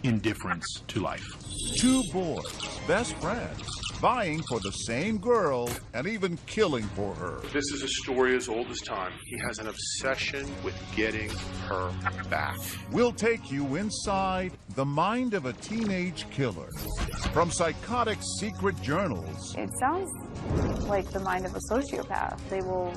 indifference to life. Two boys, best friends, vying for the same girl and even killing for her. This is a story as old as time. He has an obsession with getting her back. We'll take you inside the mind of a teenage killer. From psychotic secret journals. It sounds like the mind of a sociopath. They will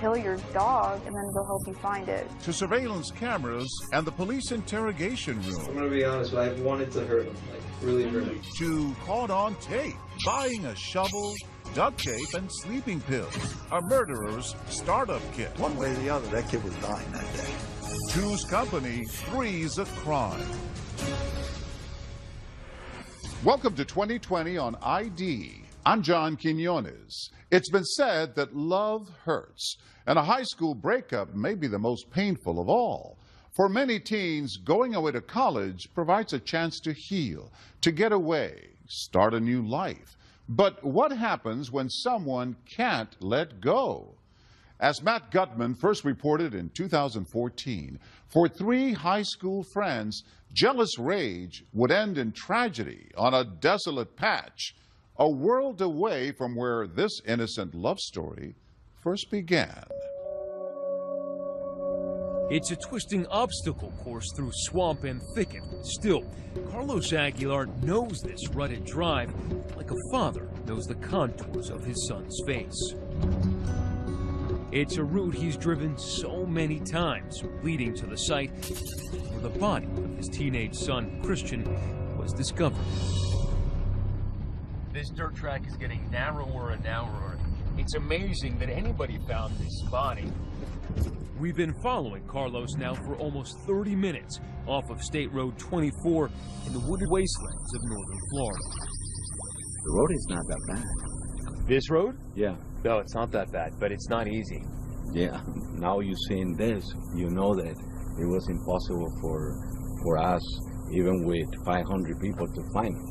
kill your dog and then they'll help you find it. To surveillance cameras and the police interrogation room. I'm gonna be honest, I wanted to hurt him, like really hurt him. To caught on tape, buying a shovel, duct tape, and sleeping pills. A murderer's startup kit. One way or the other, that kid was dying that day. Two's company, three's a crime. Welcome to 2020 on ID. I'm John Quinones. It's been said that love hurts, and a high school breakup may be the most painful of all. For many teens, going away to college provides a chance to heal, to get away, start a new life. But what happens when someone can't let go? As Matt Gutman first reported in 2014, for three high school friends, jealous rage would end in tragedy on a desolate patch, a world away from where this innocent love story first began. It's a twisting obstacle course through swamp and thicket. Still, Carlos Aguilar knows this rutted drive like a father knows the contours of his son's face. It's a route he's driven so many times, leading to the site where the body of his teenage son, Christian, was discovered. This dirt track is getting narrower and narrower. It's amazing that anybody found this body. We've been following Carlos now for almost 30 minutes off of State Road 24 in the wooded wastelands of northern Florida. The road is not that bad. This road? Yeah. No, it's not that bad, but it's not easy. Yeah. Now you've seen this, you know that it was impossible for us, even with 500 people, to find it.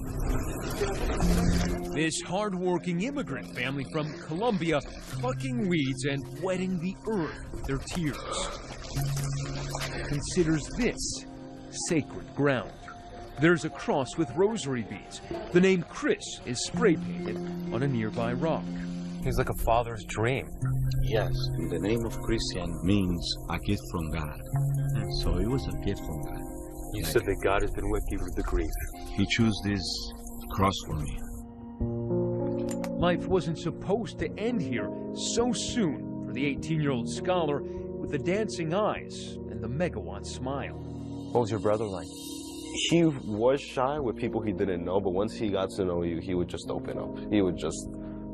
This hard-working immigrant family from Colombia plucking weeds and wetting the earth with their tears considers this sacred ground. There's a cross with rosary beads. The name Chris is spray-painted on a nearby rock. He's like a father's dream. Yes, the name of Christian means a gift from God. So it was a gift from God. You said that God has been with you through the grief. He chose this cross for me. Life wasn't supposed to end here so soon for the 18-year-old scholar with the dancing eyes and the megawatt smile. What was your brother like? He was shy with people he didn't know, but once he got to know you, he would just open up. He would just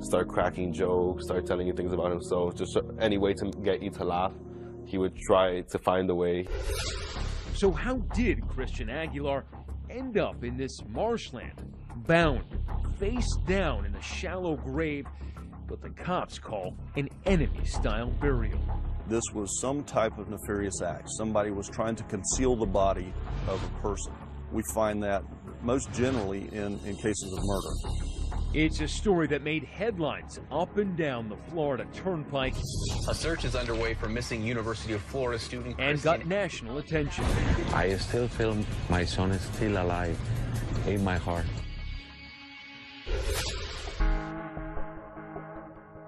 start cracking jokes, start telling you things about himself, just any way to get you to laugh. He would try to find a way. So how did Christian Aguilar end up in this marshland, bound, face down in a shallow grave, what the cops call an enemy-style burial? This was some type of nefarious act. Somebody was trying to conceal the body of a person. We find that most generally in cases of murder. It's a story that made headlines up and down the Florida Turnpike. A search is underway for missing University of Florida student and got national attention. I still feel my son is still alive in my heart.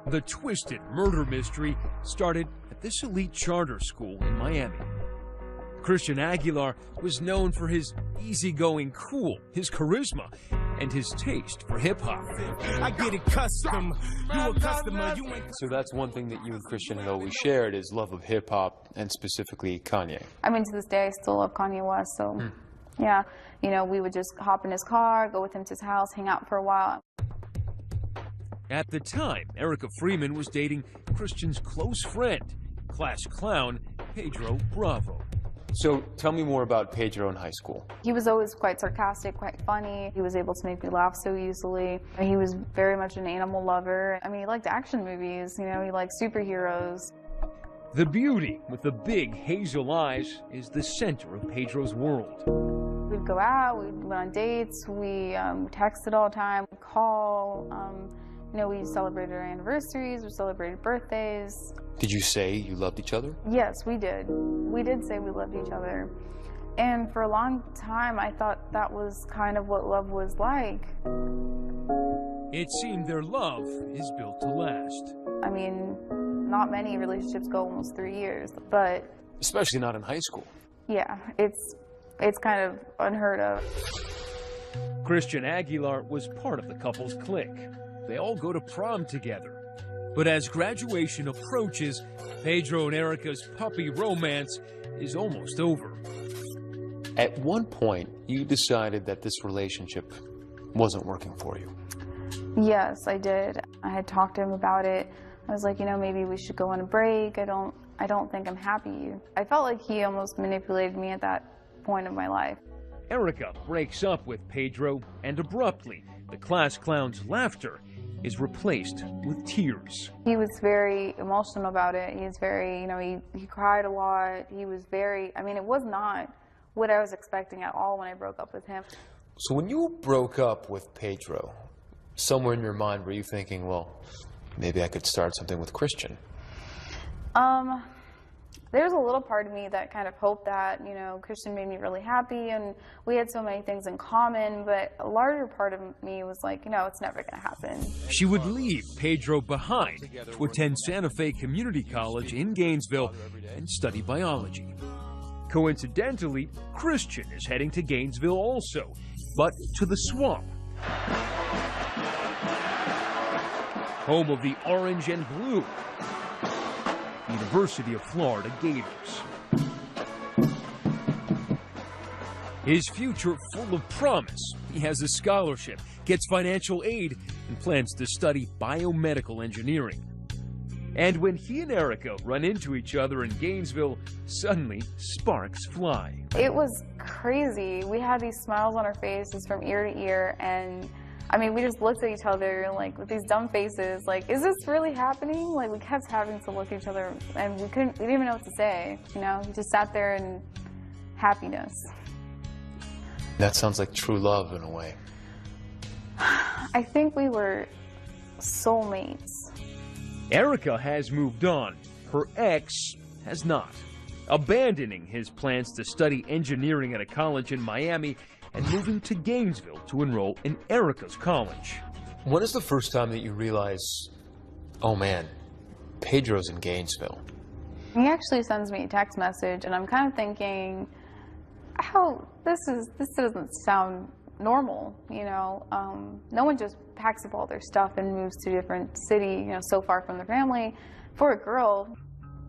The twisted murder mystery started at this elite charter school in Miami. Christian Aguilar was known for his easygoing cool, his charisma, and his taste for hip-hop. I get it custom. You a customer, you ain't... So that's one thing that you and Christian had always shared is love of hip-hop, and specifically Kanye. I mean, to this day, I still love Kanye West, so yeah. You know, we would just hop in his car, go with him to his house, hang out for a while. At the time, Erica Freeman was dating Christian's close friend, class clown Pedro Bravo. So tell me more about Pedro in high school. He was always quite sarcastic, quite funny. He was able to make me laugh so easily. He was very much an animal lover. I mean, he liked action movies, you know, he liked superheroes. The beauty with the big hazel eyes is the center of Pedro's world. We'd go out, we'd went on dates, we texted all the time, we'd call. You know, we celebrated our anniversaries, we celebrated birthdays. Did you say you loved each other? Yes, we did. We did say we loved each other. And for a long time, I thought that was kind of what love was like. It seemed their love is built to last. I mean, not many relationships go almost 3 years, but... Especially not in high school. Yeah, it's kind of unheard of. Christian Aguilar was part of the couple's clique. They all go to prom together. But as graduation approaches, Pedro and Erica's puppy romance is almost over. At one point, you decided that this relationship wasn't working for you. Yes, I did. I had talked to him about it. I was like, you know, maybe we should go on a break. I don't think I'm happy. I felt like he almost manipulated me at that point of my life. Erica breaks up with Pedro, and abruptly, the class clown's laughter is replaced with tears. He was very emotional about it. He was very, you know, he cried a lot. He was very, I mean, it was not what I was expecting at all when I broke up with him. So when you broke up with Pedro, somewhere in your mind were you thinking, well, maybe I could start something with Christian? There's a little part of me that kind of hoped that, you know, Christian made me really happy and we had so many things in common, but a larger part of me was like, you know, it's never going to happen. She would leave Pedro behind to attend Santa Fe Community College in Gainesville and study biology. Coincidentally, Christian is heading to Gainesville also, but to the swamp. Home of the orange and blue University of Florida Gators. His future full of promise. He has a scholarship, gets financial aid, and plans to study biomedical engineering. And when he and Erica run into each other in Gainesville, suddenly sparks fly. It was crazy. We had these smiles on our faces from ear to ear, and I mean, we just looked at each other like with these dumb faces, like, is this really happening? Like, we kept having to look at each other and we didn't even know what to say, you know? We just sat there in happiness. That sounds like true love in a way. I think we were soulmates. Erica has moved on. Her ex has not, abandoning his plans to study engineering at a college in Miami and moving to Gainesville to enroll in Erica's college. When is the first time that you realize, oh man, Pedro's in Gainesville? He actually sends me a text message, and I'm kind of thinking, how this doesn't sound normal, you know? No one just packs up all their stuff and moves to a different city, you know, so far from their family. For a girl.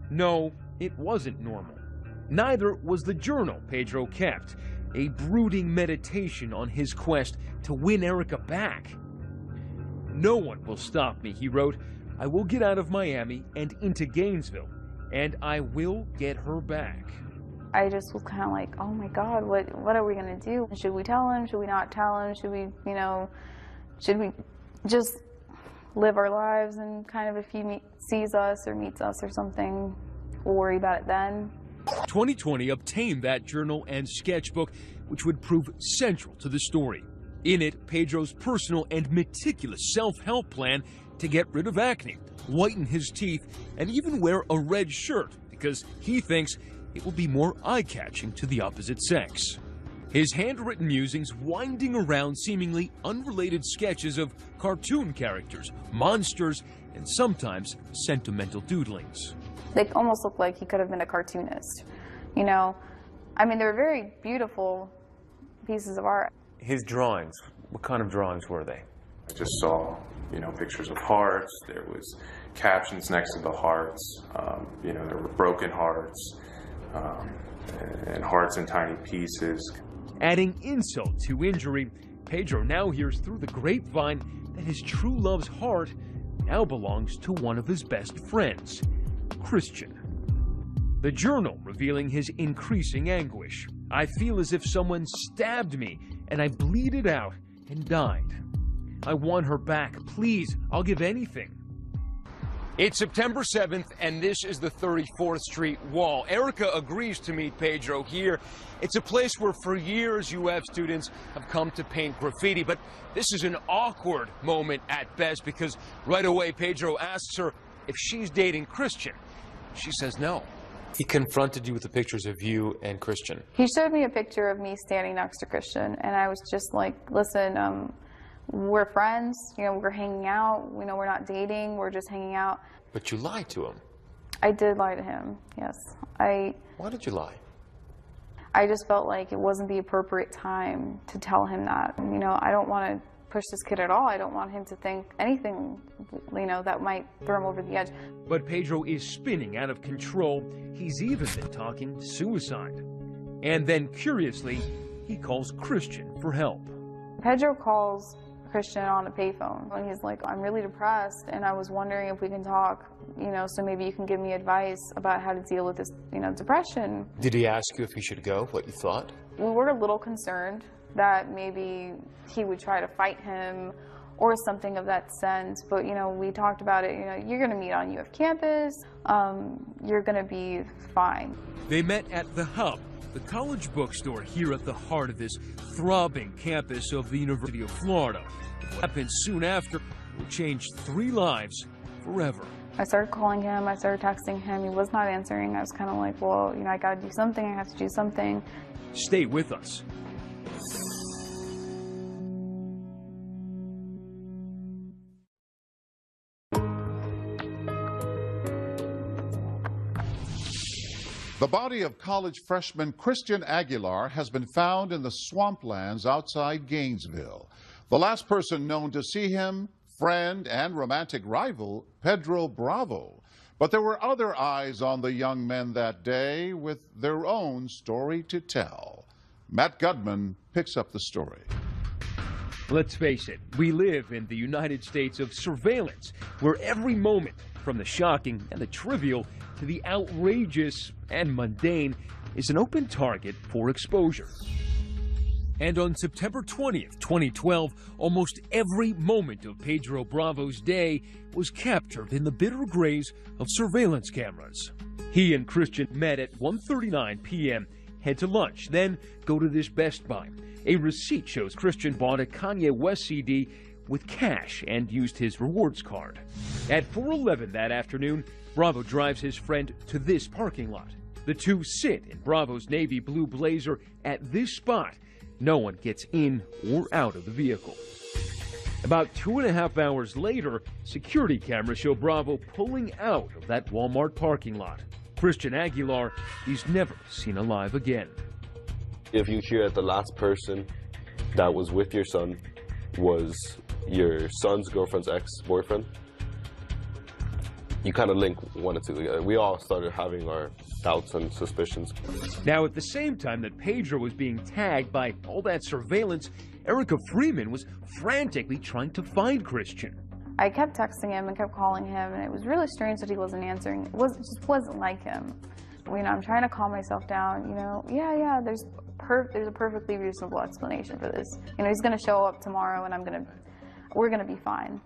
No, it wasn't normal. Neither was the journal Pedro kept. A brooding meditation on his quest to win Erica back. No one will stop me, he wrote. I will get out of Miami and into Gainesville, and I will get her back. I just was kind of like, oh my God, what are we going to do? Should we tell him? Should we not tell him? Should we, you know, should we just live our lives and kind of if he sees us or meets us or something, we'll worry about it then? 2020 obtained that journal and sketchbook, which would prove central to the story. In it, Pedro's personal and meticulous self-help plan to get rid of acne, whiten his teeth, and even wear a red shirt because he thinks it will be more eye-catching to the opposite sex. His handwritten musings winding around seemingly unrelated sketches of cartoon characters, monsters, and sometimes sentimental doodlings. They almost looked like he could have been a cartoonist, you know? I mean, they were very beautiful pieces of art. His drawings, what kind of drawings were they? I just saw, you know, pictures of hearts. There was captions next to the hearts. You know, there were broken hearts and hearts in tiny pieces. Adding insult to injury, Pedro now hears through the grapevine that his true love's heart now belongs to one of his best friends, Christian. The journal revealing his increasing anguish. I feel as if someone stabbed me and I bleeded out and died. I want her back. Please, I'll give anything. It's September 7th, and this is the 34th Street Wall. Erica agrees to meet Pedro here. It's a place where for years UF students have come to paint graffiti, but this is an awkward moment at best because right away Pedro asks her if she's dating Christian. She says no. He confronted you with the pictures of you and Christian. He showed me a picture of me standing next to Christian, and I was just like, listen, we're friends, you know, we're hanging out, you know, we're not dating, we're just hanging out. But you lied to him. I did lie to him, yes. Why did you lie? I just felt like it wasn't the appropriate time to tell him that. You know, I don't want to push this kid at all. I don't want him to think anything, you know, that might throw him over the edge. But Pedro is spinning out of control. He's even been talking suicide. And then, curiously, he calls Christian for help. Pedro calls Christian on a payphone, and he's like, I'm really depressed, and I was wondering if we can talk, you know, so maybe you can give me advice about how to deal with this, you know, depression. Did he ask you if he should go, what you thought? We were a little concerned that maybe he would try to fight him or something of that sense, but, you know, we talked about it, you know, you're going to meet on UF campus, you're going to be fine. They met at The Hub, the college bookstore here at the heart of this throbbing campus of the University of Florida. What happened soon after will change 3 lives forever. I started calling him, I started texting him, he was not answering. I was kind of like, well, you know, I got to do something, I have to do something. Stay with us. The body of college freshman Christian Aguilar has been found in the swamplands outside Gainesville. The last person known to see him, friend and romantic rival, Pedro Bravo. But there were other eyes on the young men that day with their own story to tell. Matt Gudman picks up the story. Let's face it, we live in the United States of surveillance, where every moment, from the shocking and the trivial to the outrageous and mundane, is an open target for exposure. And on September 20th, 2012, almost every moment of Pedro Bravo's day was captured in the bitter grays of surveillance cameras. He and Christian met at 1:39 p.m., head to lunch, then go to this Best Buy. A receipt shows Christian bought a Kanye West CD with cash and used his rewards card. At 4:11 that afternoon, Bravo drives his friend to this parking lot. The two sit in Bravo's navy blue Blazer at this spot. No one gets in or out of the vehicle. About 2.5 hours later, security cameras show Bravo pulling out of that Walmart parking lot. Christian Aguilar is never seen alive again. If you hear that the last person that was with your son was your son's girlfriend's ex-boyfriend, you kind of link one or two. We all started having our doubts and suspicions. Now, at the same time that Pedro was being tagged by all that surveillance, Erica Freeman was frantically trying to find Christian. I kept texting him and kept calling him, and it was really strange that he wasn't answering. It just wasn't like him. You know, I'm trying to calm myself down, you know. Yeah, there's a perfectly reasonable explanation for this. You know, he's going to show up tomorrow, and we're going to be fine.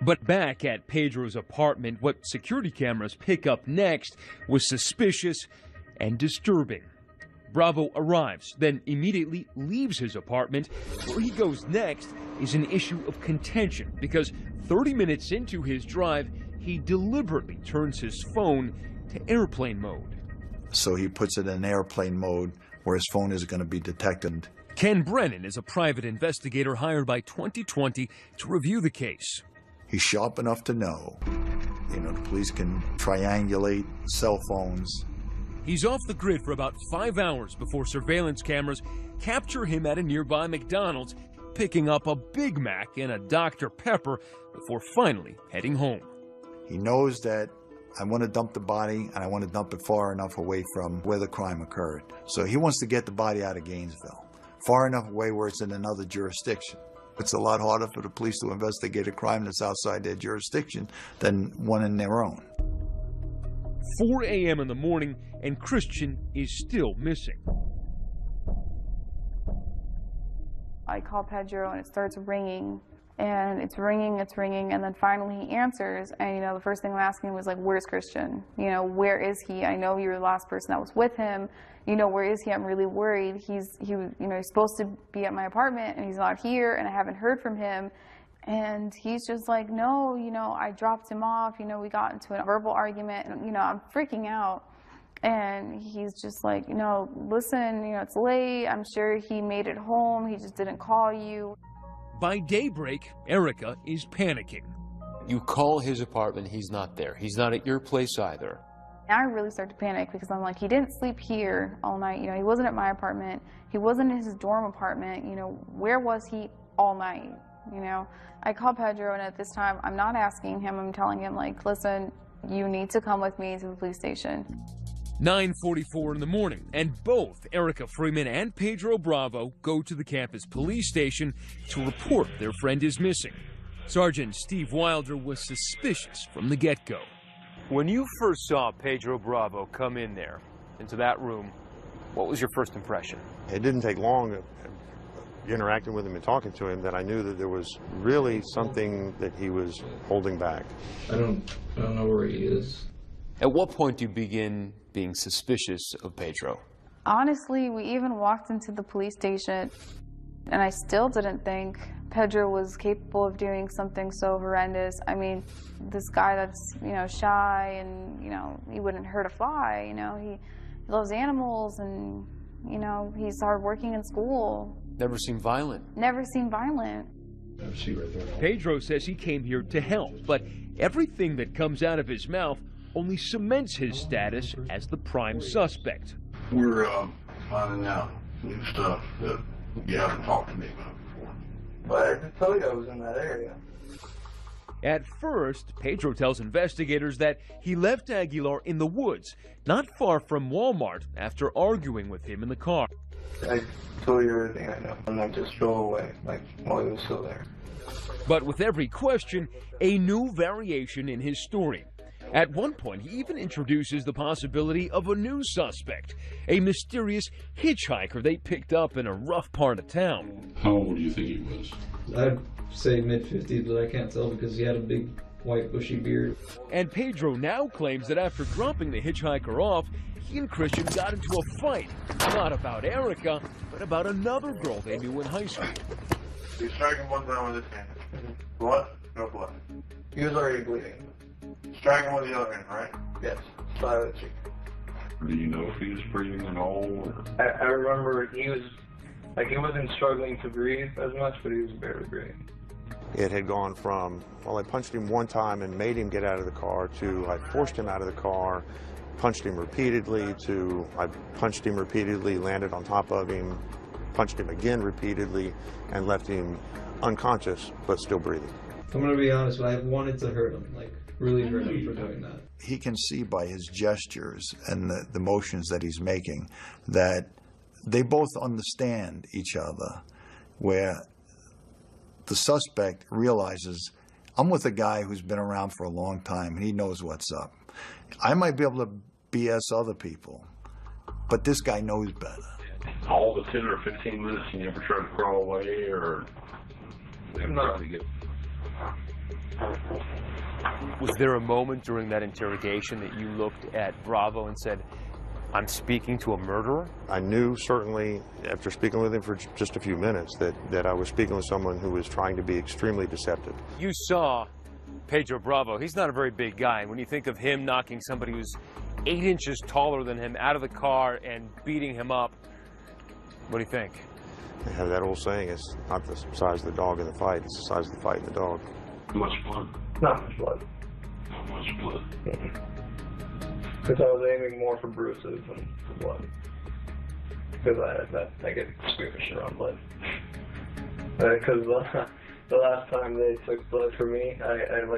But back at Pedro's apartment, what security cameras pick up next was suspicious and disturbing. Bravo arrives, then immediately leaves his apartment. Where he goes next is an issue of contention, because 30 minutes into his drive, he deliberately turns his phone to airplane mode. So he puts it in airplane mode where his phone is going to be detected. Ken Brennan is a private investigator hired by 2020 to review the case. He's sharp enough to know, you know, the police can triangulate cell phones. He's off the grid for about 5 hours before surveillance cameras capture him at a nearby McDonald's, picking up a Big Mac and a Dr. Pepper before finally heading home. He knows that I want to dump the body, and I want to dump it far enough away from where the crime occurred. So he wants to get the body out of Gainesville, far enough away where it's in another jurisdiction. It's a lot harder for the police to investigate a crime that's outside their jurisdiction than one in their own. 4 a.m. in the morning, and Christian is still missing. I call Pedro, and it starts ringing. And it's ringing, and then finally he answers, and, you know, the first thing I'm asking was, like, where's Christian? You know, where is he? I know you're the last person that was with him. You know, where is he? I'm really worried. He's supposed to be at my apartment, and he's not here, and I haven't heard from him. And he's just like, no, you know, I dropped him off, you know, we got into a verbal argument, and, you know, I'm freaking out. And he's just like, you know, listen, you know, it's late, I'm sure he made it home, he just didn't call you. By daybreak, Erica is panicking. You call his apartment, he's not there. He's not at your place either. I really start to panic because I'm like, he didn't sleep here all night, you know, he wasn't at my apartment, he wasn't in his dorm apartment, you know, where was he all night, you know? I call Pedro, and at this time, I'm not asking him, I'm telling him, like, listen, you need to come with me to the police station. 9:44 in the morning, and both Erica Freeman and Pedro Bravo go to the campus police station to report their friend is missing. Sergeant Steve Wilder was suspicious from the get-go. When you first saw Pedro Bravo come in there, into that room, what was your first impression? It didn't take long interacting with him and talking to him that I knew that there was really something that he was holding back. I don't know where he is. At what point do you begin being suspicious of Pedro? Honestly, we even walked into the police station, and I still didn't think Pedro was capable of doing something so horrendous. I mean, this guy that's, you know, shy and, you know, he wouldn't hurt a fly, you know, he loves animals and, you know, he's hardworking in school. Never seemed violent. Never seemed violent. Pedro says he came here to help, but everything that comes out of his mouth only cements his status as the prime suspect. We're finding out new stuff that you haven't talked to me about before. But I can tell you I was in that area. At first, Pedro tells investigators that he left Aguilar in the woods, not far from Walmart, after arguing with him in the car. I told you everything I know, and I just drove away, like, while he was still there. But with every question, a new variation in his story. At one point, he even introduces the possibility of a new suspect, a mysterious hitchhiker they picked up in a rough part of town. How old do you think he was? I'd say mid-50s, but I can't tell because he had a big white bushy beard. And Pedro now claims that after dropping the hitchhiker off, he and Christian got into a fight, not about Erica, but about another girl they knew in high school. He's striking one down with his hand. What? No blood. He was already bleeding. Striking with the other hand, right? Yes, side of the cheek. Do you know if he was breathing at all? Or? I remember he was, like, he wasn't struggling to breathe as much, but he was barely breathing. It had gone from, well, I punched him one time and made him get out of the car, to I forced him out of the car, punched him repeatedly, to I punched him repeatedly, landed on top of him, punched him again repeatedly, and left him unconscious, but still breathing. I'm going to be honest, I wanted to hurt him, like, really hurt him for doing that. He can see by his gestures and the motions that he's making that they both understand each other, where the suspect realizes, I'm with a guy who's been around for a long time and he knows what's up. I might be able to BS other people, but this guy knows better. All the 10 or 15 minutes, you never tried to crawl away or try to get... Was there a moment during that interrogation that you looked at Bravo and said, I'm speaking to a murderer? I knew certainly, after speaking with him for just a few minutes, that I was speaking with someone who was trying to be extremely deceptive. You saw Pedro Bravo. He's not a very big guy. And when you think of him knocking somebody who's 8 inches taller than him out of the car and beating him up, what do you think? They have that old saying, it's not the size of the dog in the fight, it's the size of the fight in the dog. How much blood? Not much blood. Not much blood. Because I was aiming more for bruises than for blood. Because I get squeamish around blood. Because the last time they took blood from me, I had,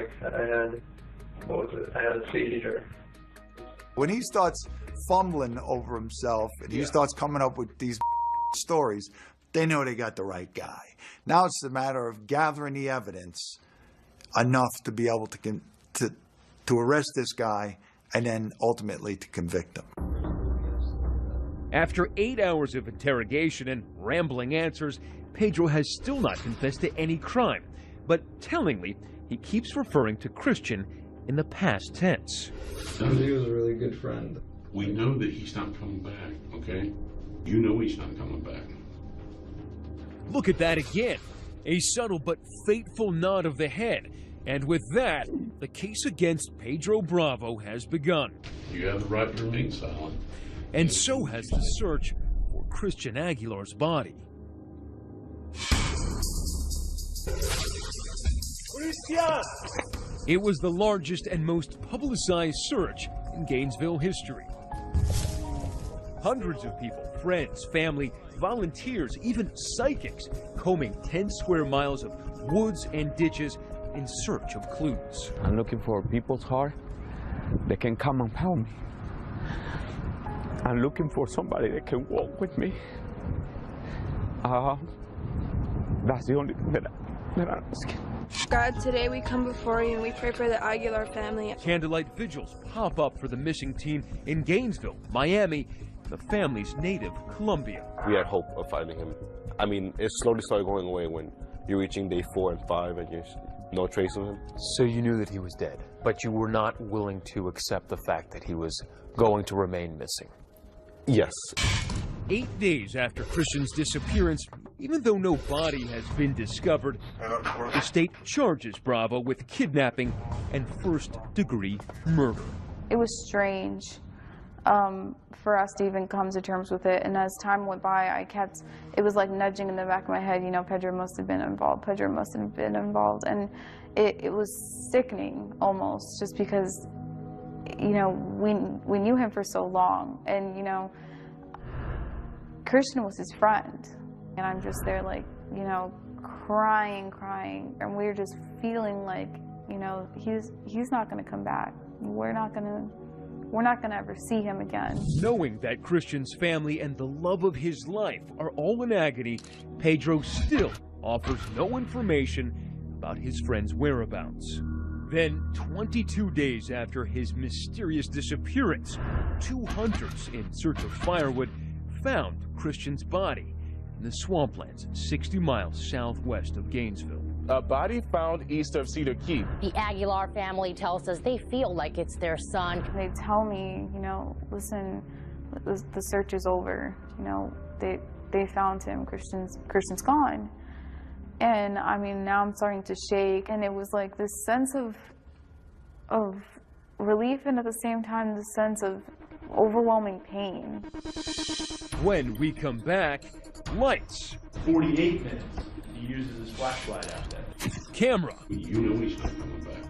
what was it? I had a seizure. When he starts fumbling over himself and he starts coming up with these stories, they know they got the right guy. Now it's a matter of gathering the evidence enough to be able to arrest this guy and then ultimately to convict him. After 8 hours of interrogation and rambling answers, Pedro has still not confessed to any crime. But tellingly, he keeps referring to Christian in the past tense. He was a really good friend. We know that he's not coming back, okay? You know he's not coming back. Look at that again. A subtle but fateful nod of the head. And with that, the case against Pedro Bravo has begun. You have the right to remain silent. And so has the search for Christian Aguilar's body. It was the largest and most publicized search in Gainesville history. Hundreds of people, friends, family, volunteers, even psychics, combing 10 square miles of woods and ditches in search of clues. I'm looking for people's heart that can come and help me. I'm looking for somebody that can walk with me. That's the only thing that I'm asking. God, today we come before you and we pray for the Aguilar family. Candlelight vigils pop up for the missing teen in Gainesville, Miami, the family's native Colombia. We had hope of finding him. I mean, it slowly started going away when you're reaching day 4 and 5 and there's no trace of him. So you knew that he was dead, but you were not willing to accept the fact that he was going to remain missing? Yes. 8 days after Christian's disappearance, even though no body has been discovered, the state charges Bravo with kidnapping and first-degree murder. It was strange for us to even come to terms with it, and as time went by, it was like nudging in the back of my head, you know, Pedro must have been involved, Pedro must have been involved, and it was sickening almost, just because, you know, we knew him for so long, and, you know, Christian was his friend, and I'm just there like, you know, crying, and we're just feeling like, you know, he's not going to come back. We're not going to ever see him again. Knowing that Christian's family and the love of his life are all in agony, Pedro still offers no information about his friend's whereabouts. Then, 22 days after his mysterious disappearance, 2 hunters in search of firewood found Christian's body in the swamplands 60 miles southwest of Gainesville. A body found east of Cedar Key. The Aguilar family tells us they feel like it's their son. They tell me, you know, listen, the search is over. You know, they found him. Christian's gone. And I mean, now I'm starting to shake, and it was like this sense of relief, and at the same time, this sense of overwhelming pain. When we come back, lights. 48 minutes. He uses his flashlight out there. Camera. You know he's not coming back.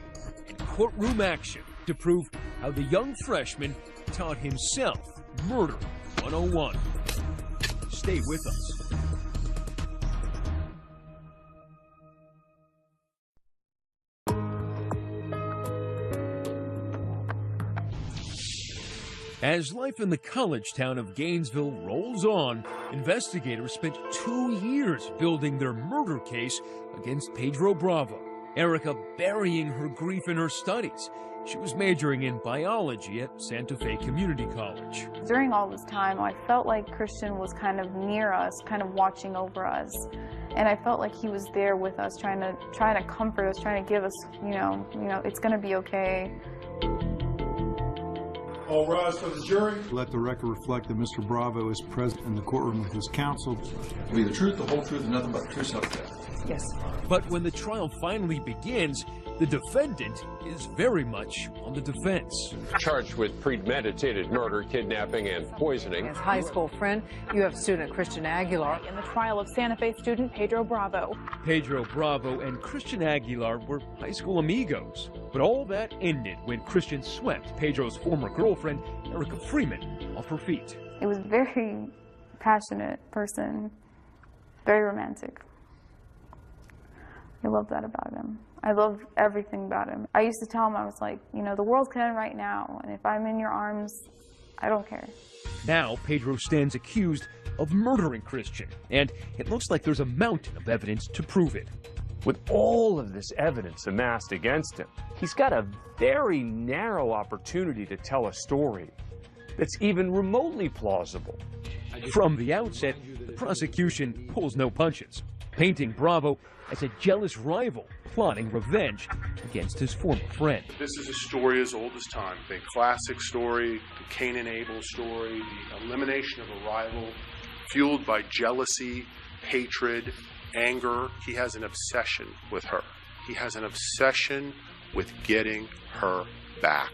And courtroom action to prove how the young freshman taught himself Murder 101. Stay with us. As life in the college town of Gainesville rolls on, investigators spent 2 years building their murder case against Pedro Bravo. Erica burying her grief in her studies. She was majoring in biology at Santa Fe Community College. During all this time, I felt like Christian was kind of near us, kind of watching over us. And I felt like he was there with us, trying to comfort us, trying to give us, you know, it's going to be okay. All rise for the jury. Let the record reflect that Mr. Bravo is present in the courtroom with his counsel. To be the truth, the whole truth, and nothing but the truth, so help you God. Yes. But when the trial finally begins, the defendant is very much on the defense. Charged with premeditated murder, kidnapping, and poisoning. As high school friend, you have student Christian Aguilar. In the trial of Santa Fe student Pedro Bravo. Pedro Bravo and Christian Aguilar were high school amigos. But all that ended when Christian swept Pedro's former girlfriend, Erica Freeman, off her feet. It was a very passionate person, very romantic. I love that about him. I love everything about him. I used to tell him, I was like, you know, the world can end right now, and if I'm in your arms, I don't care. Now, Pedro stands accused of murdering Christian, and it looks like there's a mountain of evidence to prove it. With all of this evidence amassed against him, he's got a very narrow opportunity to tell a story that's even remotely plausible. From the outset, the prosecution pulls no punches, painting Bravo as a jealous rival plotting revenge against his former friend. This is a story as old as time, a classic story, the Cain and Abel story, the elimination of a rival fueled by jealousy, hatred, anger. He has an obsession with her. He has an obsession with getting her back.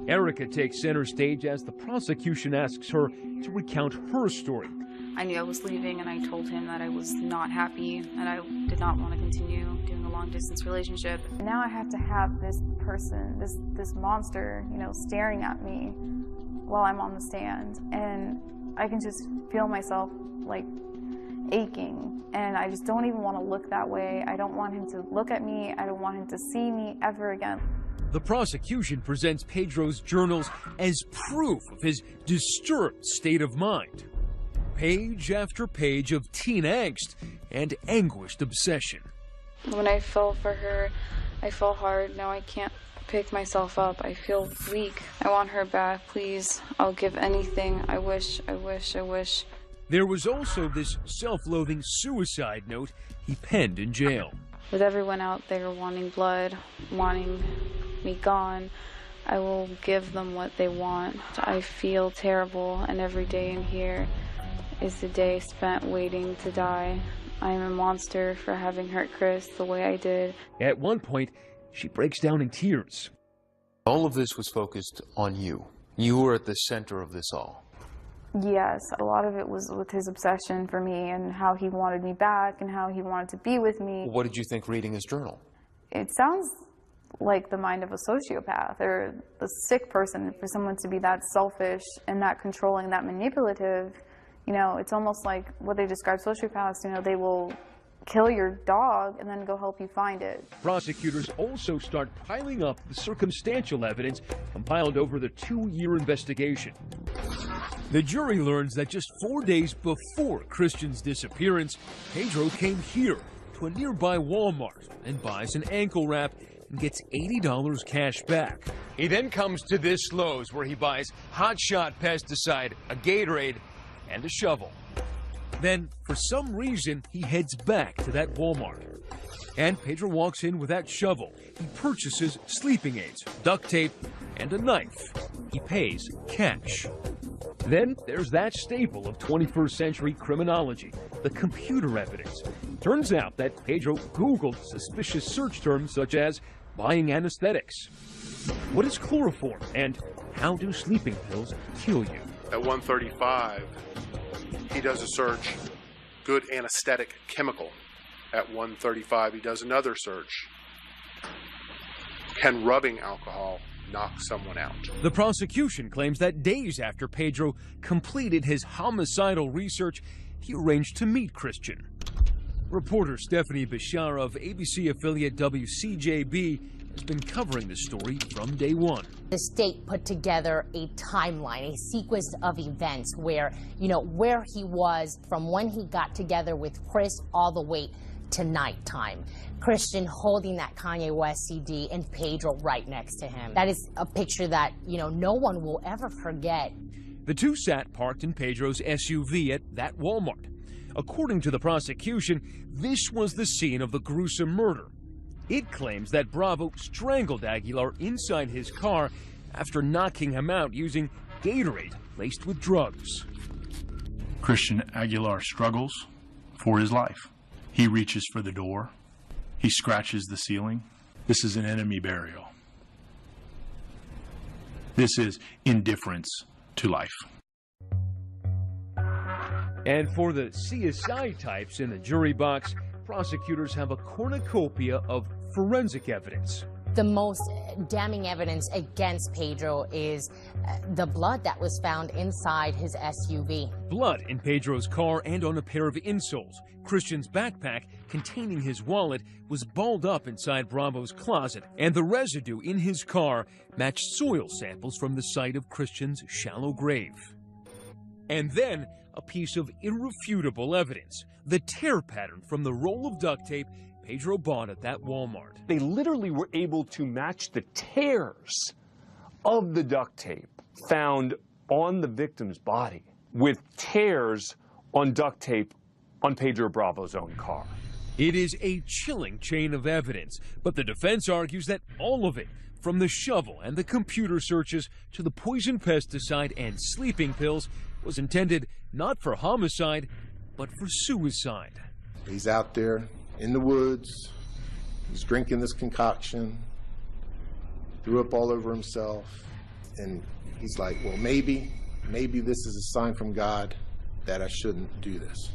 Erica takes center stage as the prosecution asks her to recount her story. I knew I was leaving, and I told him that I was not happy and I did not want to continue doing a long-distance relationship. Now I have to have this person, this monster, you know, staring at me while I'm on the stand, and I can just feel myself like aching, and I just don't even want to look that way. I don't want him to look at me. I don't want him to see me ever again. The prosecution presents Pedro's journals as proof of his disturbed state of mind. Page after page of teen angst and anguished obsession. When I fell for her, I fell hard. Now I can't pick myself up. I feel weak. I want her back, please. I'll give anything. I wish, I wish, I wish. There was also this self-loathing suicide note he penned in jail. With everyone out there wanting blood, wanting me gone, I will give them what they want. I feel terrible, and every day in here is a day spent waiting to die. I am a monster for having hurt Chris the way I did. At one point, she breaks down in tears. All of this was focused on you. You were at the center of this all. Yes, a lot of it was with his obsession for me and how he wanted me back and how he wanted to be with me. What did you think reading his journal? It sounds like the mind of a sociopath or a sick person. For someone to be that selfish and that controlling, that manipulative, you know, it's almost like what they describe sociopaths, you know, they will kill your dog and then go help you find it. Prosecutors also start piling up the circumstantial evidence compiled over the 2-year investigation. The jury learns that just 4 days before Christian's disappearance, Pedro came here to a nearby Walmart and buys an ankle wrap and gets $80 cash back. He then comes to this Lowe's where he buys Hot Shot pesticide, a Gatorade, and a shovel. Then, for some reason, he heads back to that Walmart. And Pedro walks in with that shovel. He purchases sleeping aids, duct tape, and a knife. He pays cash. Then there's that staple of 21st century criminology, the computer evidence. Turns out that Pedro Googled suspicious search terms such as buying anesthetics. What is chloroform, and how do sleeping pills kill you? At 1:35, he does a search, good anesthetic chemical. At 1:35, he does another search. Can rubbing alcohol knock someone out? The prosecution claims that days after Pedro completed his homicidal research, he arranged to meet Christian. Reporter Stephanie Bishara of ABC affiliate WCJB has been covering the story from day one. The state put together a timeline, a sequence of events where, you know, where he was from when he got together with Chris all the way to nighttime. Christian holding that Kanye West CD and Pedro right next to him. That is a picture that, you know, no one will ever forget. The two sat parked in Pedro's SUV at that Walmart. According to the prosecution, this was the scene of the gruesome murder. It claims that Bravo strangled Aguilar inside his car after knocking him out using Gatorade laced with drugs. Christian Aguilar struggles for his life. He reaches for the door. He scratches the ceiling. This is an enemy burial. This is indifference to life. And for the CSI types in the jury box, prosecutors have a cornucopia of forensic evidence. The most damning evidence against Pedro is the blood that was found inside his SUV. Blood in Pedro's car and on a pair of insoles. Christian's backpack containing his wallet was balled up inside Bravo's closet, and the residue in his car matched soil samples from the site of Christian's shallow grave. And then a piece of irrefutable evidence, the tear pattern from the roll of duct tape Pedro bought at that Walmart. They literally were able to match the tears of the duct tape found on the victim's body with tears on duct tape on Pedro Bravo's own car. It is a chilling chain of evidence, but the defense argues that all of it, from the shovel and the computer searches to the poison pesticide and sleeping pills, was intended not for homicide, but but for suicide. He's out there in the woods, he's drinking this concoction, threw up all over himself, and he's like, well, maybe this is a sign from God that I shouldn't do this.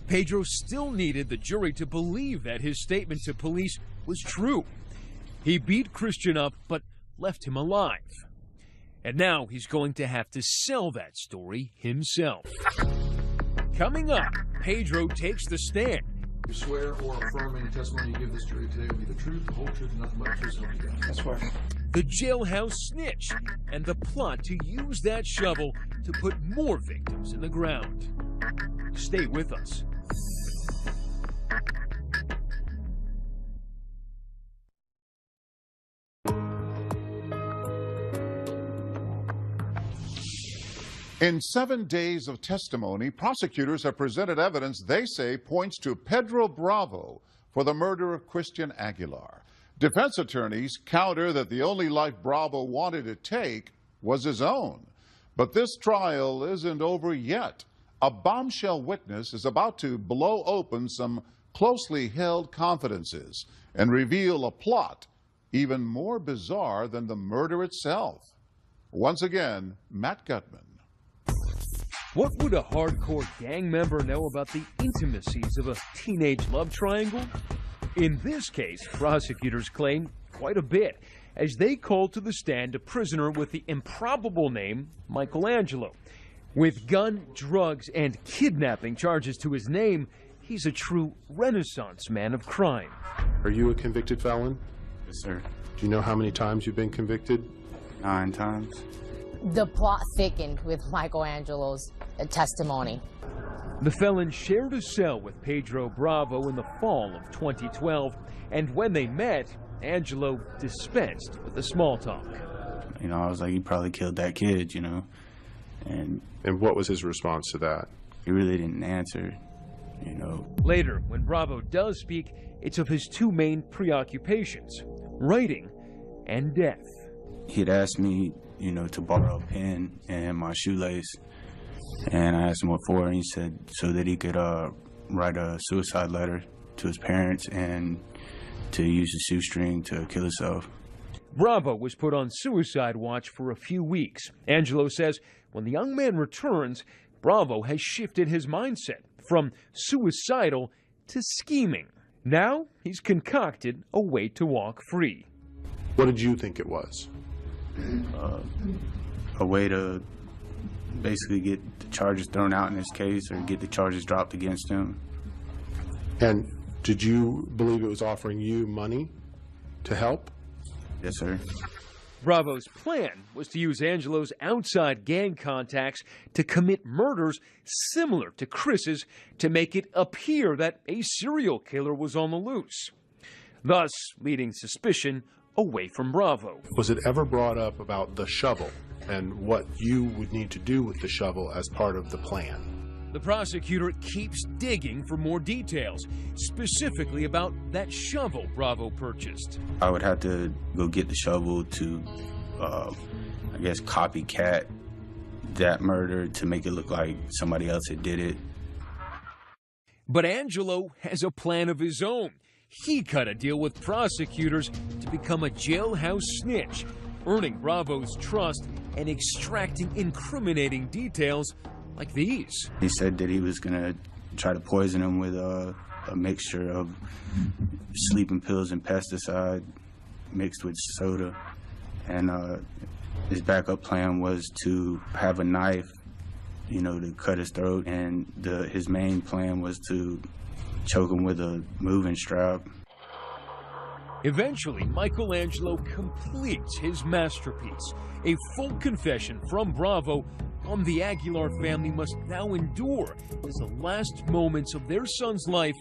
Pedro still needed the jury to believe that his statement to police was true. He beat Christian up, but left him alive. And now he's going to have to sell that story himself. Coming up, Pedro takes the stand. You swear or affirm any testimony you give this jury today will be the truth, the whole truth, and nothing but the truth, so help you God. I swear. The jailhouse snitch, and the plot to use that shovel to put more victims in the ground. Stay with us. In 7 days of testimony, prosecutors have presented evidence they say points to Pedro Bravo for the murder of Christian Aguilar. Defense attorneys counter that the only life Bravo wanted to take was his own. But this trial isn't over yet. A bombshell witness is about to blow open some closely held confidences and reveal a plot even more bizarre than the murder itself. Once again, Matt Gutman. What would a hardcore gang member know about the intimacies of a teenage love triangle? In this case, prosecutors claim quite a bit, as they called to the stand a prisoner with the improbable name Michelangelo. With gun, drugs, and kidnapping charges to his name, he's a true Renaissance man of crime. Are you a convicted felon? Yes, sir. Do you know how many times you've been convicted? 9 times. The plot thickened with Michelangelo's testimony. The felon shared a cell with Pedro Bravo in the fall of 2012, and when they met, Angelo dispensed with the small talk. You know, I was like, you probably killed that kid, you know. And what was his response to that? He really didn't answer, you know. Later, when Bravo does speak, it's of his 2 main preoccupations, writing and death. He'd asked me, you know, to borrow a pen and my shoelace. And I asked him what for, and he said so that he could write a suicide letter to his parents and to use the shoestring to kill himself. Bravo was put on suicide watch for a few weeks. Angelo says when the young man returns, Bravo has shifted his mindset from suicidal to scheming. Now he's concocted a way to walk free. What did you think it was? A way to basically get the charges thrown out in this case, or get the charges dropped against him. And did you believe it was offering you money to help? Yes, sir. Bravo's plan was to use Angelo's outside gang contacts to commit murders similar to Chris's to make it appear that a serial killer was on the loose, thus leading suspicion away from Bravo. Was it ever brought up about the shovel and what you would need to do with the shovel as part of the plan? The prosecutor keeps digging for more details, specifically about that shovel Bravo purchased. I would have to go get the shovel to, I guess, copycat that murder to make it look like somebody else had did it. But Angelo has a plan of his own. He cut a deal with prosecutors to become a jailhouse snitch, earning Bravo's trust and extracting incriminating details like these. He said that he was going to try to poison him with a mixture of sleeping pills and pesticide mixed with soda. And his backup plan was to have a knife, you know, to cut his throat. And his main plan was to choke him with a moving strap. Eventually, Michelangelo completes his masterpiece, a full confession from Bravo on the Aguilar family must now endure as the last moments of their son's life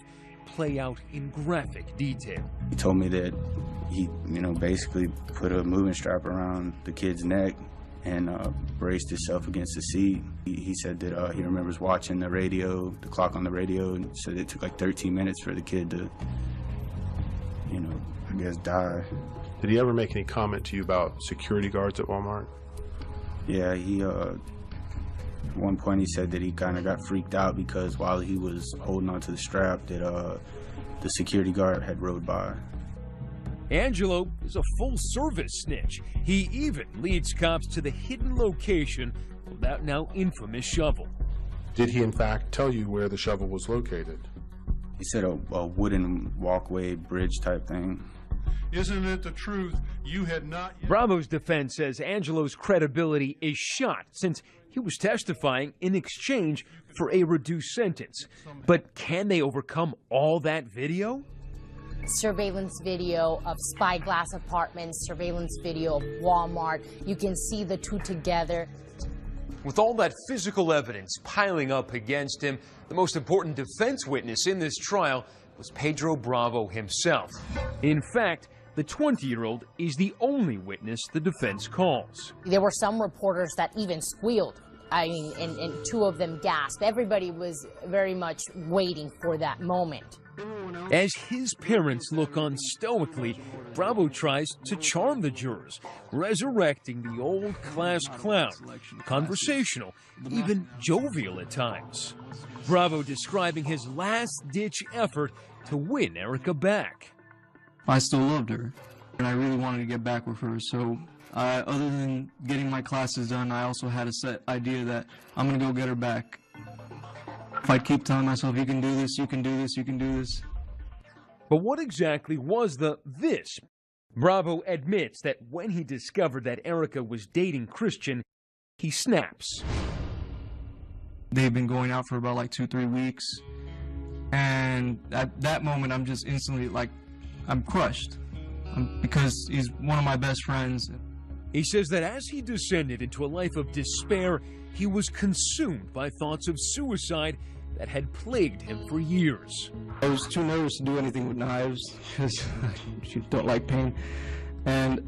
play out in graphic detail. He told me that he, you know, basically put a moving strap around the kid's neck and braced himself against the seat. He said that he remembers watching the radio, the clock on the radio, and said it took like 13 minutes for the kid to, you know, I guess die. Did he ever make any comment to you about security guards at Walmart? Yeah, he At one point he said that he kind of got freaked out because while he was holding onto the strap that the security guard had rode by. Angelo is a full-service snitch. He even leads cops to the hidden location of that now infamous shovel. Did he in fact tell you where the shovel was located? He said a wooden walkway bridge type thing. Isn't it the truth you had not yet... Bravo's defense says Angelo's credibility is shot since he was testifying in exchange for a reduced sentence. But can they overcome all that video? Surveillance video of Spyglass Apartments, surveillance video of Walmart. You can see the two together. With all that physical evidence piling up against him, the most important defense witness in this trial was Pedro Bravo himself. In fact, the 20-year-old is the only witness the defense calls. There were some reporters that even squealed. I mean, and two of them gasped. Everybody was very much waiting for that moment. As his parents look on stoically, Bravo tries to charm the jurors, resurrecting the old class clown, conversational, even jovial at times. Bravo describing his last-ditch effort to win Erica back. I still loved her, and I really wanted to get back with her, so other than getting my classes done, I also had a set idea that I'm going to go get her back. If I keep telling myself, you can do this, you can do this, you can do this. But what exactly was the this? Bravo admits that when he discovered that Erica was dating Christian, he snaps. They've been going out for about like 2-3 weeks, and at that moment I'm just instantly like, I'm crushed because he's one of my best friends. He says that as he descended into a life of despair, he was consumed by thoughts of suicide that had plagued him for years. I was too nervous to do anything with knives because I don't like pain, and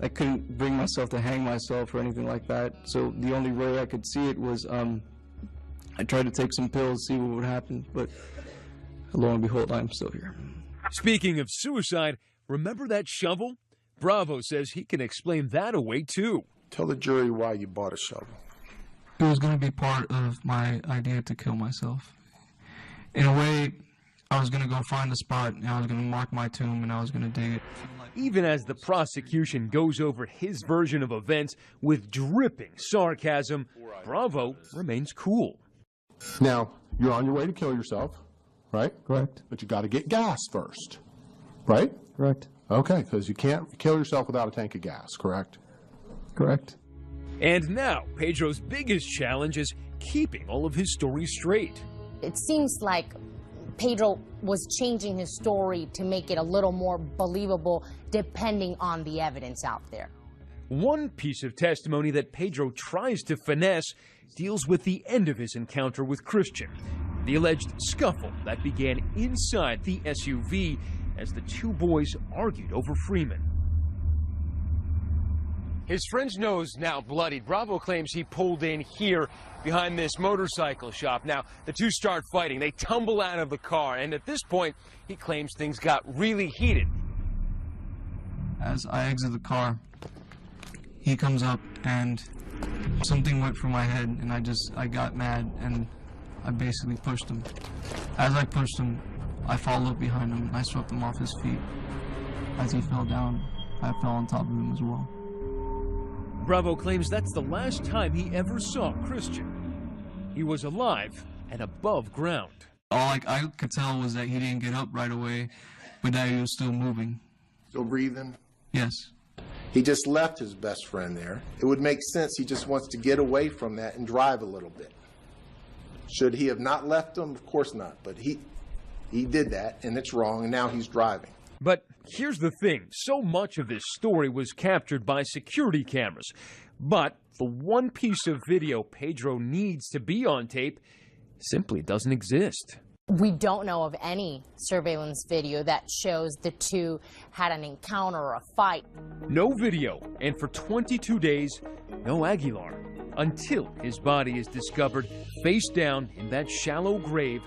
I couldn't bring myself to hang myself or anything like that. So the only way I could see it was I tried to take some pills, see what would happen, but lo and behold, I'm still here. Speaking of suicide, remember that shovel? Bravo says he can explain that away too. Tell the jury why you bought a shovel. It was going to be part of my idea to kill myself. In a way, I was going to go find a spot, and I was going to mark my tomb, and I was going to dig it. Even as the prosecution goes over his version of events with dripping sarcasm, Bravo remains cool. Now, you're on your way to kill yourself, right? Correct. But you got to get gas first, right? Correct. Okay, because you can't kill yourself without a tank of gas, correct? Correct. And now, Pedro's biggest challenge is keeping all of his stories straight. It seems like Pedro was changing his story to make it a little more believable depending on the evidence out there. One piece of testimony that Pedro tries to finesse deals with the end of his encounter with Christian, the alleged scuffle that began inside the SUV as the two boys argued over Freeman. His friend's nose now bloodied. Bravo claims he pulled in here behind this motorcycle shop. Now, the two start fighting. They tumble out of the car, and at this point, he claims things got really heated. As I exit the car, he comes up and something went through my head, and I got mad, and I basically pushed him. As I pushed him, I followed behind him, and I swept him off his feet. As he fell down, I fell on top of him as well. Bravo claims that's the last time he ever saw Christian. He was alive and above ground. All I could tell was that he didn't get up right away, but that he was still moving. Still breathing? Yes. He just left his best friend there. It would make sense he just wants to get away from that and drive a little bit. Should he have not left him? Of course not, but he did that, and it's wrong, and now he's driving. But here's the thing. So much of this story was captured by security cameras. But the one piece of video Pedro needs to be on tape simply doesn't exist. We don't know of any surveillance video that shows the two had an encounter or a fight. No video, and for 22 days, no Aguilar, until his body is discovered face down in that shallow grave,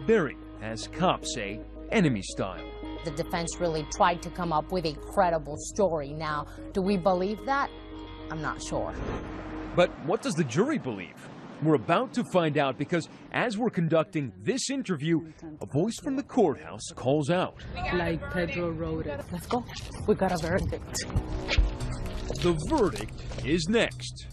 buried, as cops say, enemy style. The defense really tried to come up with a credible story. Now, do we believe that? I'm not sure. But what does the jury believe? We're about to find out because as we're conducting this interview, a voice from the courthouse calls out. Like Pedro wrote it. Let's go. We got a verdict. The verdict is next.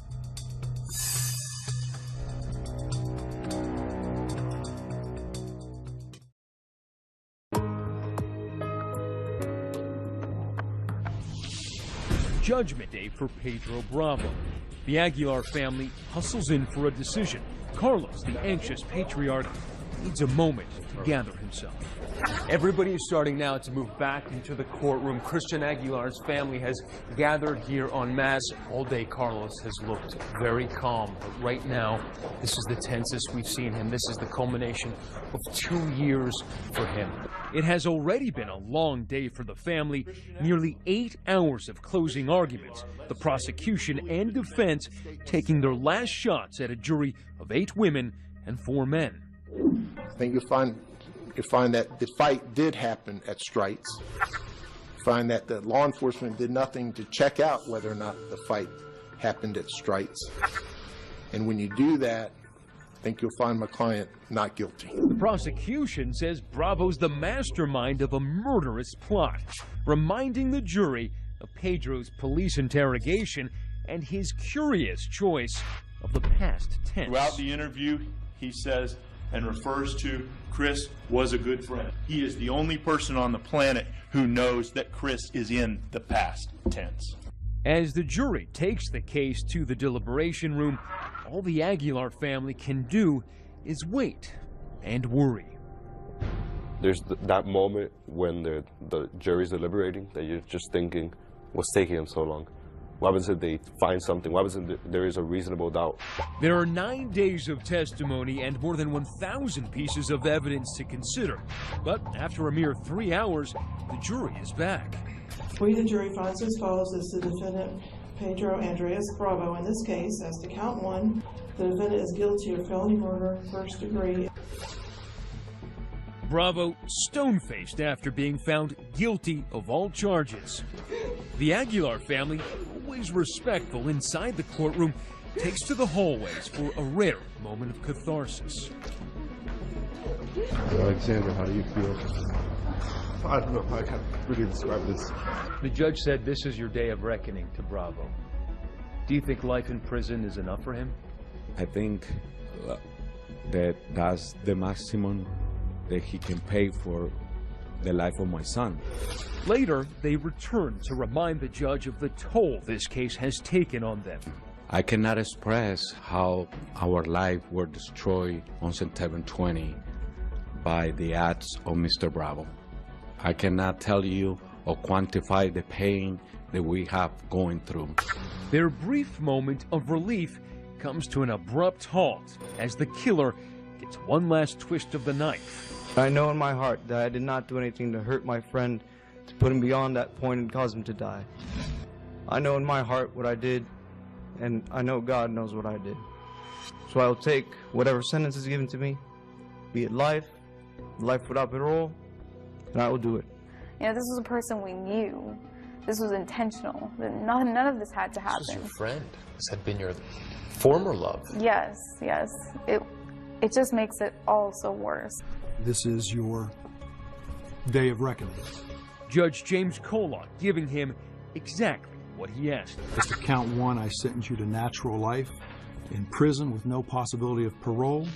Judgment Day for Pedro Bravo. The Aguilar family hustles in for a decision. Carlos, the anxious patriarch, needs a moment to gather himself. Everybody is starting now to move back into the courtroom. Christian Aguilar's family has gathered here en masse. All day, Carlos has looked very calm. But right now, this is the tensest we've seen him. This is the culmination of 2 years for him. It has already been a long day for the family. Nearly 8 hours of closing arguments. The prosecution and defense taking their last shots at a jury of 8 women and 4 men. I think you'll find that the fight did happen at Strites. Find that the law enforcement did nothing to check out whether or not the fight happened at Strites. And when you do that, I think you'll find my client not guilty. The prosecution says Bravo's the mastermind of a murderous plot, reminding the jury of Pedro's police interrogation and his curious choice of the past tense. Throughout the interview, he says and refers to Chris was a good friend. He is the only person on the planet who knows that Chris is in the past tense. As the jury takes the case to the deliberation room, all the Aguilar family can do is wait and worry. There's that moment when the jury's deliberating that you're just thinking, what's taking them so long? What happens if they find something? What happens if there is a reasonable doubt? There are 9 days of testimony and more than 1,000 pieces of evidence to consider. But after a mere 3 hours, the jury is back. We, the jury, finds as follows as the defendant, Pedro Andres Bravo. In this case, as to count 1, the defendant is guilty of felony murder, 1st degree. Bravo stone-faced after being found guilty of all charges. The Aguilar family, always respectful inside the courtroom, takes to the hallways for a rare moment of catharsis. Alexander, how do you feel? I don't know how I can really describe this. The judge said this is your day of reckoning to Bravo. Do you think life in prison is enough for him? I think that that's the maximum that he can pay for the life of my son. Later, they return to remind the judge of the toll this case has taken on them. I cannot express how our lives were destroyed on September 20 by the acts of Mr. Bravo. I cannot tell you or quantify the pain that we have going through. Their brief moment of relief comes to an abrupt halt as the killer gets one last twist of the knife. I know in my heart that I did not do anything to hurt my friend, to put him beyond that point and cause him to die. I know in my heart what I did, and I know God knows what I did. So I will take whatever sentence is given to me, be it life without parole, and I will do it. You know, this was a person we knew. This was intentional. None of this had to happen. This was your friend. This had been your former love. Yes, yes. It just makes it all so worse. This is your day of reckoning. Judge James Collock giving him exactly what he asked. As to count 1, I sentence you to natural life in prison with no possibility of parole.